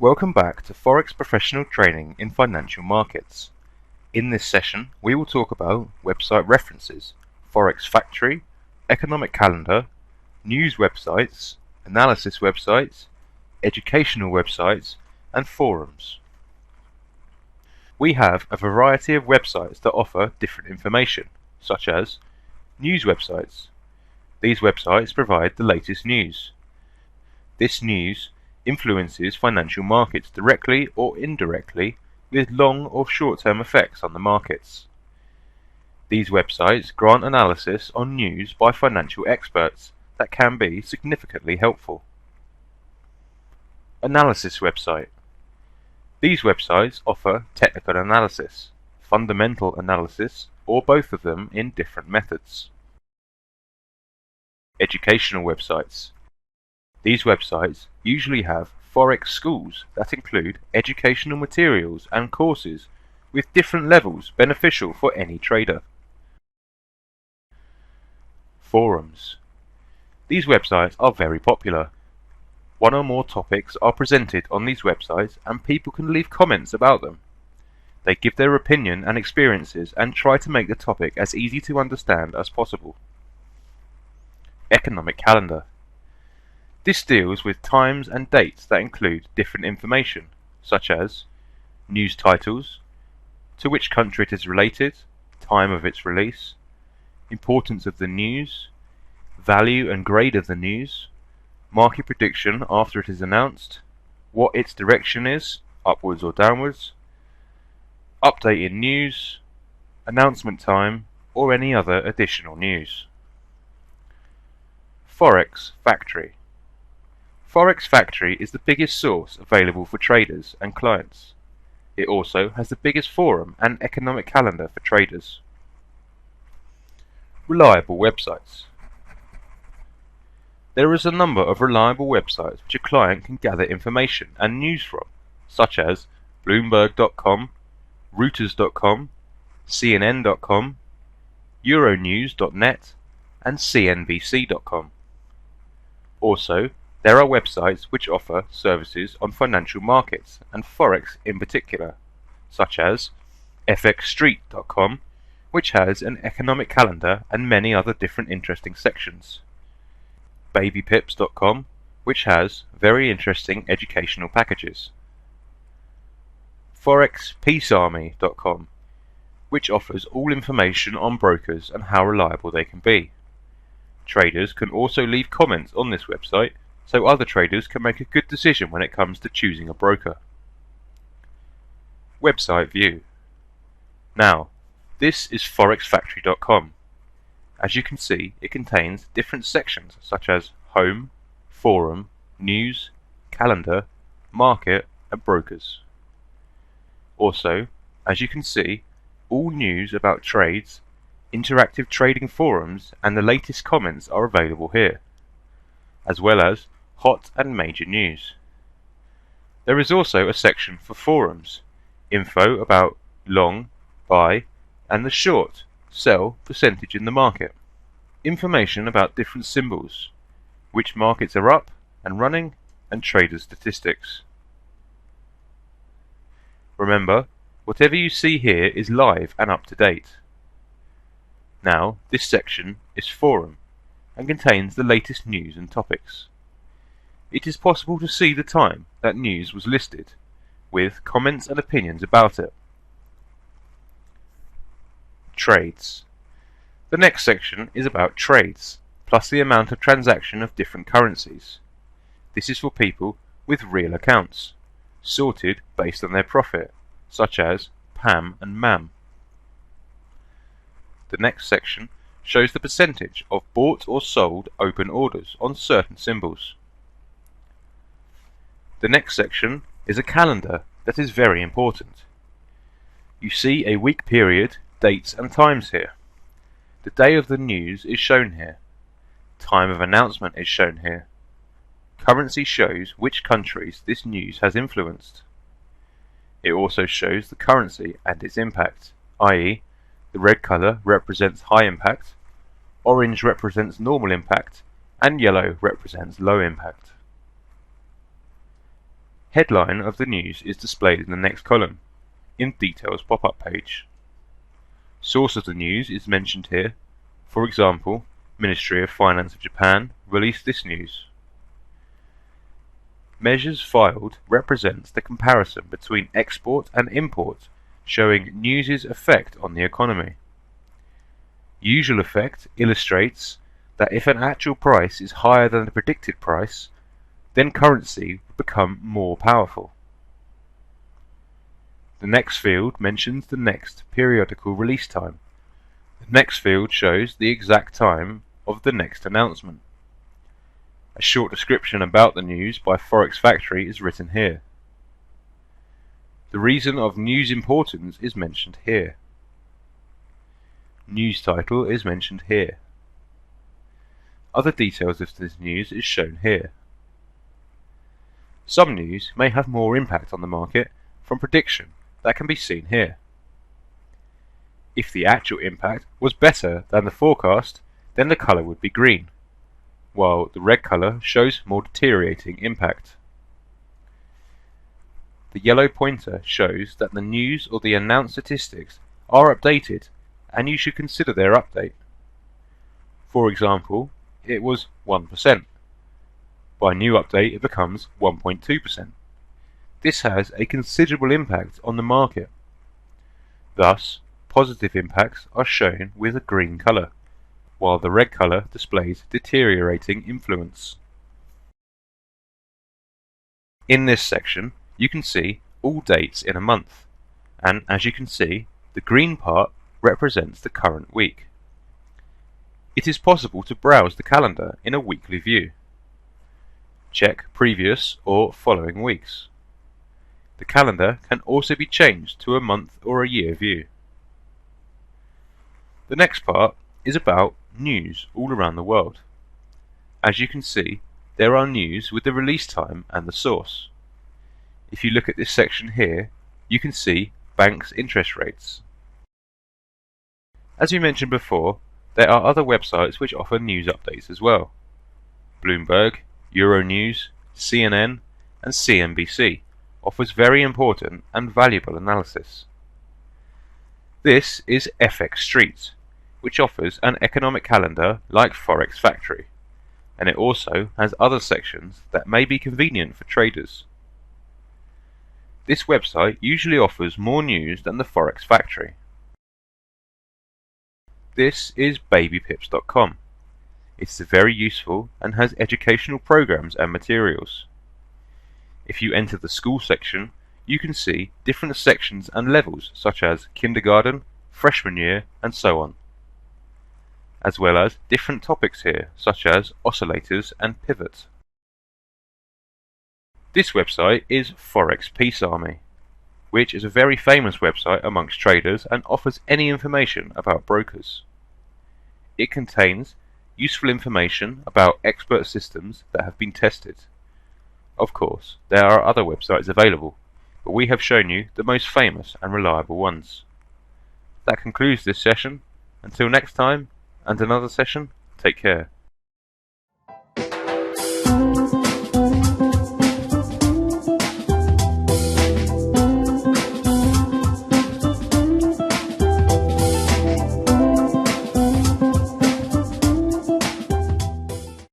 Welcome back to Forex Professional Training in Financial Markets. In this session, we will talk about website references, Forex Factory, economic calendar, news websites, analysis websites, educational websites, and forums. We have a variety of websites that offer different information, such as news websites. These websites provide the latest news. This news influences financial markets directly or indirectly with long or short-term effects on the markets. These websites grant analysis on news by financial experts that can be significantly helpful. Analysis website. These websites offer technical analysis, fundamental analysis, or both of them in different methods. Educational websites. These websites usually have Forex schools that include educational materials and courses with different levels beneficial for any trader. Forums. These websites are very popular. One or more topics are presented on these websites and people can leave comments about them. They give their opinion and experiences and try to make the topic as easy to understand as possible. Economic calendar. This deals with times and dates that include different information, such as news titles, to which country it is related, time of its release, importance of the news, value and grade of the news, market prediction after it is announced, what its direction is, upwards or downwards, update in news, announcement time, or any other additional news. Forex Factory. Forex Factory is the biggest source available for traders and clients. It also has the biggest forum and economic calendar for traders. Reliable websites. There is a number of reliable websites which a client can gather information and news from, such as Bloomberg.com, Reuters.com, CNN.com, Euronews.net, and CNBC.com. Also, there are websites which offer services on financial markets and Forex in particular, such as FXStreet.com, which has an economic calendar and many other different interesting sections. BabyPips.com, which has very interesting educational packages. ForexPeaceArmy.com, which offers all information on brokers and how reliable they can be. Traders can also leave comments on this website so other traders can make a good decision when it comes to choosing a broker. Website view. Now, this is ForexFactory.com. As you can see, it contains different sections such as Home, Forum, News, Calendar, Market, and Brokers. Also, as you can see, all news about trades, interactive trading forums, and the latest comments are available here, as well as hot and major news. There is also a section for forums, info about long, buy, and the short, sell percentage in the market, information about different symbols, which markets are up and running, and trader statistics. Remember, whatever you see here is live and up to date. Now, this section is forum and contains the latest news and topics. It is possible to see the time that news was listed, with comments and opinions about it. Trades. The next section is about trades, plus the amount of transaction of different currencies. This is for people with real accounts, sorted based on their profit, such as PAM and MAM. The next section shows the percentage of bought or sold open orders on certain symbols. The next section is a calendar that is very important. You see a week period, dates and times here. The day of the news is shown here. Time of announcement is shown here. Currency shows which countries this news has influenced. It also shows the currency and its impact, i.e., the red color represents high impact, orange represents normal impact, and yellow represents low impact. Headline of the news is displayed in the next column, in Details pop-up page. Source of the news is mentioned here. For example, Ministry of Finance of Japan released this news. Measures filed represents the comparison between export and import, showing news's effect on the economy. Usual effect illustrates that if an actual price is higher than the predicted price, then currency will become more powerful. The next field mentions the next periodical release time. The next field shows the exact time of the next announcement. A short description about the news by Forex Factory is written here. The reason of news importance is mentioned here. News title is mentioned here. Other details of this news is shown here. Some news may have more impact on the market from prediction that can be seen here. If the actual impact was better than the forecast, then the colour would be green, while the red colour shows more deteriorating impact. The yellow pointer shows that the news or the announced statistics are updated and you should consider their update. For example, it was 1%. By new update it becomes 1.2%. This has a considerable impact on the market. Thus, positive impacts are shown with a green colour, while the red colour displays deteriorating influence. In this section, you can see all dates in a month, and as you can see, the green part represents the current week. It is possible to browse the calendar in a weekly view. Check previous or following weeks. The calendar can also be changed to a month or a year view. The next part is about news all around the world. As you can see, there are news with the release time and the source. If you look at this section here, you can see banks' interest rates. As we mentioned before, there are other websites which offer news updates as well. Bloomberg, Euronews, CNN, and CNBC offers very important and valuable analysis. This is FX Street, which offers an economic calendar like Forex Factory, and it also has other sections that may be convenient for traders. This website usually offers more news than the Forex Factory. This is babypips.com. It's very useful and has educational programs and materials. If you enter the school section, you can see different sections and levels such as kindergarten, freshman year, and so on, as well as different topics here such as oscillators and pivots. This website is Forex Peace Army, which is a very famous website amongst traders and offers any information about brokers. It contains useful information about expert systems that have been tested. Of course, there are other websites available, but we have shown you the most famous and reliable ones. That concludes this session. Until next time and another session, take care.